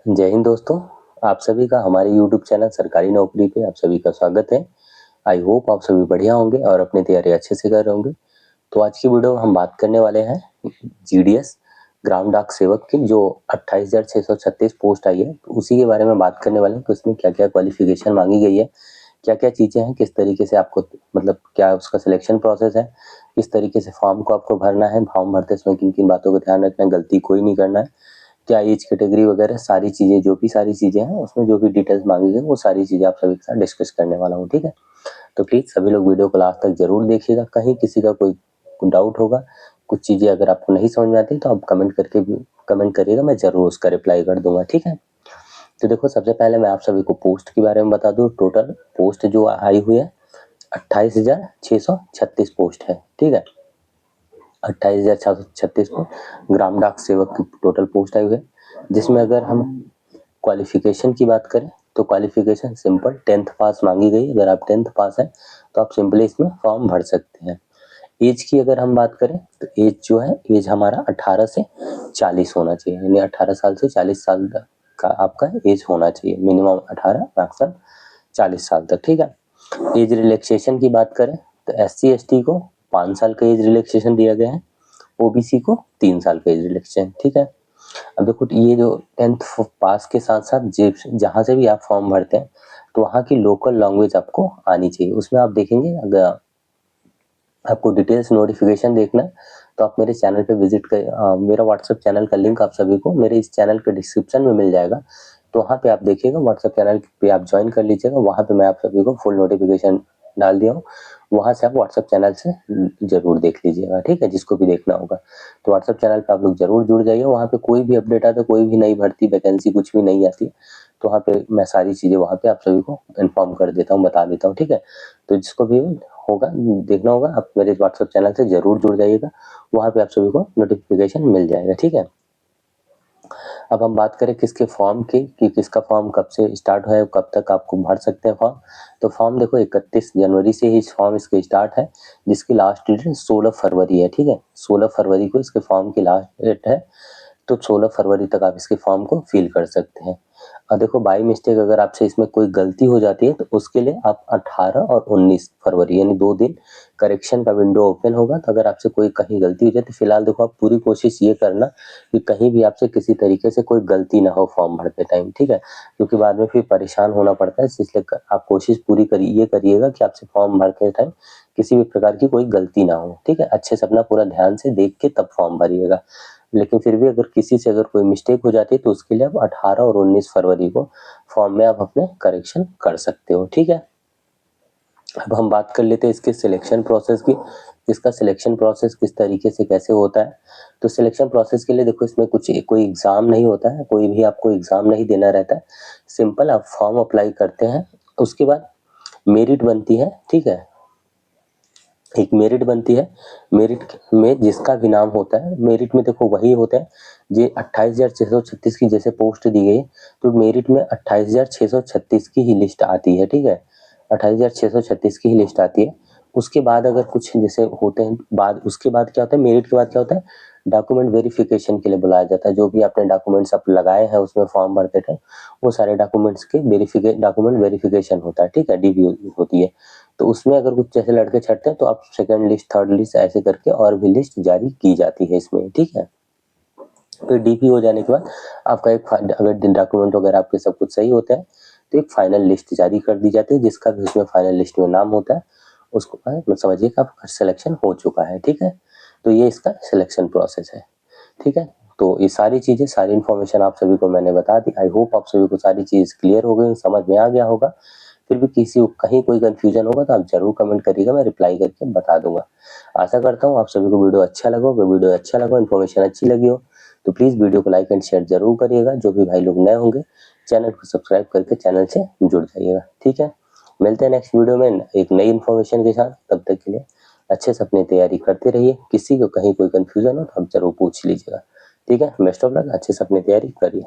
जय हिंद दोस्तों। आप सभी का हमारे YouTube चैनल सरकारी नौकरी पे आप सभी का स्वागत है। आई होप आप सभी बढ़िया होंगे और अपनी तैयारी अच्छे से कर रहे होंगे। तो आज की वीडियो में हम बात करने वाले हैं जीडीएस ग्राम डाक सेवक की जो 28,636 पोस्ट आई है, तो उसी के बारे में बात करने वाले हैं कि उसमें क्या क्या क्वालिफिकेशन मांगी गई है, क्या क्या चीज़ें हैं, किस तरीके से आपको मतलब क्या उसका सिलेक्शन प्रोसेस है, किस तरीके से फॉर्म को आपको भरना है, फॉर्म भरते समय किन किन बातों का ध्यान रखना है, गलती कोई नहीं करना है, क्या एज कैटेगरी वगैरह सारी चीज़ें जो भी सारी चीज़ें हैं उसमें जो भी डिटेल्स मांगी गई वो सारी चीज़ें आप सभी के साथ डिस्कस करने वाला हूँ। ठीक है, तो प्लीज़ सभी लोग वीडियो को लास्ट तक जरूर देखिएगा। कहीं किसी का कोई डाउट होगा, कुछ चीज़ें अगर आपको नहीं समझ में आती तो आप कमेंट करिएगा, मैं ज़रूर उसका रिप्लाई कर दूंगा। ठीक है, तो देखो सबसे पहले मैं आप सभी को पोस्ट के बारे में बता दूँ। टोटल पोस्ट जो आई हुई है 28,636 पोस्ट है। ठीक है, 28,636 को ग्राम डाक सेवक की टोटल पोस्ट आई हुई है, जिसमें अगर हम क्वालिफिकेशन की बात करें तो क्वालिफिकेशन सिंपल 10th पास मांगी गई। अगर आप 10th पास हैं तो आप सिंपली इसमें फॉर्म भर सकते हैं। एज की अगर हम बात करें तो एज जो है, एज हमारा 18 से 40 होना चाहिए, यानी 18 साल से 40 साल तक का आपका एज होना चाहिए। मिनिमम 18, मैक्सिमम 40 साल तक। ठीक है, एज रिलैक्सेशन की बात करें तो SC ST को 5 साल का एज रिलैक्सेशन दिया गया है, OBC को 3 साल का एज रिलैक्सेशन। ठीक है, अब देखो ये जो 10th पास के साथ साथ जहाँ से भी आप फॉर्म भरते हैं तो वहाँ की लोकल लैंग्वेज आपको आनी चाहिए। उसमें आप देखेंगे, अगर आपको डिटेल्स नोटिफिकेशन देखना है तो आप मेरे चैनल पे विजिट कर, मेरा व्हाट्सएप चैनल का लिंक आप सभी को मेरे इस चैनल के डिस्क्रिप्शन में मिल जाएगा। तो वहाँ पे आप देखिएगा, व्हाट्सएप चैनल पे आप ज्वाइन कर लीजिएगा। वहाँ पे मैं आप सभी को फुल नोटिफिकेशन डाल दिया हूँ, वहाँ से आप व्हाट्सएप चैनल से जरूर देख लीजिएगा। ठीक है, जिसको भी देखना होगा तो व्हाट्सएप चैनल पे आप लोग जरूर जुड़ जाइए। वहाँ पे कोई भी अपडेट आता है, कोई भी नई भर्ती वैकेंसी कुछ भी नहीं आती तो वहाँ पे मैं सारी चीज़ें वहाँ पे आप सभी को इन्फॉर्म कर देता हूँ, बता देता हूँ। ठीक है, तो जिसको भी होगा देखना होगा आप मेरे व्हाट्सएप चैनल से जरूर जुड़ जाइएगा, वहाँ पे आप सभी को नोटिफिकेशन मिल जाएगा। ठीक है, अब हम बात करें किसके फॉर्म की कि किसका फॉर्म कब से स्टार्ट है, कब तक आपको भर सकते हैं फॉर्म। तो फॉर्म देखो 31 जनवरी से ही फॉर्म इसके स्टार्ट है, जिसकी लास्ट डेट 16 फरवरी है। ठीक है, 16 फरवरी को इसके फॉर्म की लास्ट डेट है, तो 16 फरवरी तक आप इसके फॉर्म को फिल कर सकते हैं। और देखो बाई मिस्टेक अगर आपसे इसमें कोई गलती हो जाती है तो उसके लिए आप 18 और 19 फरवरी यानी 2 दिन करेक्शन का विंडो ओपन होगा। तो अगर आपसे कोई कहीं गलती हो जाए तो फिलहाल देखो आप पूरी कोशिश ये करना कि कहीं भी आपसे किसी तरीके से कोई गलती ना हो फॉर्म भरते टाइम। ठीक है, क्योंकि बाद में फिर परेशान होना पड़ता है, इसलिए आप कोशिश पूरी करिएगा कि आपसे फॉर्म भरते टाइम किसी भी प्रकार की कोई गलती ना हो। ठीक है, अच्छे से अपना पूरा ध्यान से देख के तब फॉर्म भरिएगा। लेकिन फिर भी अगर किसी से अगर कोई मिस्टेक हो जाती है तो उसके लिए आप 18 और 19 फरवरी को फॉर्म में आप अपने करेक्शन कर सकते हो। ठीक है, अब हम बात कर लेते हैं इसके सिलेक्शन प्रोसेस की। इसका सिलेक्शन प्रोसेस किस तरीके से कैसे होता है। तो सिलेक्शन प्रोसेस के लिए देखो इसमें कोई एग्ज़ाम नहीं होता है, कोई भी आपको एग्ज़ाम नहीं देना रहता है। सिंपल आप फॉर्म अप्लाई करते हैं, उसके बाद मेरिट बनती है। ठीक है, एक मेरिट बनती है, मेरिट में जिसका भी नाम होता है, मेरिट में देखो वही होता है जो 28,636 की जैसे पोस्ट दी गई तो मेरिट में 28,636 की ही लिस्ट आती है। ठीक है, 28,636 की ही लिस्ट आती है। उसके बाद अगर कुछ जैसे होते हैं, बाद उसके बाद क्या होता है, मेरिट के बाद क्या होता है, डॉक्यूमेंट वेरिफिकेशन के लिए बुलाया जाता है। जो भी आपने डॉक्यूमेंट्स आप लगाए हैं उसमें फॉर्म भरते थे वो सारे डॉक्यूमेंट्स के डॉक्यूमेंट वेरिफिकेशन होता है। ठीक है, DV होती है। तो उसमें अगर कुछ जैसे लड़के छटते हैं तो आप सेकंड लिस्ट, थर्ड लिस्ट ऐसे करके और भी लिस्ट जारी की जाती है इसमें। ठीक है, फिर DP हो जाने के बाद आपका एक अगर डॉक्यूमेंट वगैरह आपके सब कुछ सही होता है तो एक फाइनल लिस्ट जारी कर दी जाती है, जिसका भी उसमें फाइनल लिस्ट में नाम होता है उसको मतलब समझिए कि आपका सिलेक्शन हो चुका है। ठीक है, तो ये इसका सिलेक्शन प्रोसेस है। ठीक है, तो ये सारी चीज़ें, सारी इन्फॉर्मेशन आप सभी को मैंने बता दी। आई होप आप सभी को सारी चीज़ क्लियर हो गई, समझ में आ गया होगा। फिर भी किसी को कहीं कोई कंफ्यूजन होगा तो आप जरूर कमेंट करिएगा, मैं रिप्लाई करके बता दूंगा। आशा करता हूँ आप सभी को वीडियो अच्छा लगा, इन्फॉर्मेशन अच्छी लगी हो तो प्लीज़ वीडियो को लाइक एंड शेयर जरूर करिएगा। जो भी भाई लोग नए होंगे चैनल को सब्सक्राइब करके चैनल से जुड़ जाइएगा। ठीक है, मिलते हैं नेक्स्ट वीडियो में एक नई इन्फॉर्मेशन के साथ। तब तक के लिए अच्छे से अपनी तैयारी करते रहिए। किसी को कहीं कोई कंफ्यूजन हो तो आप जरूर पूछ लीजिएगा। ठीक है, बेस्ट ऑफ लक, अच्छे से अपनी तैयारी करिए।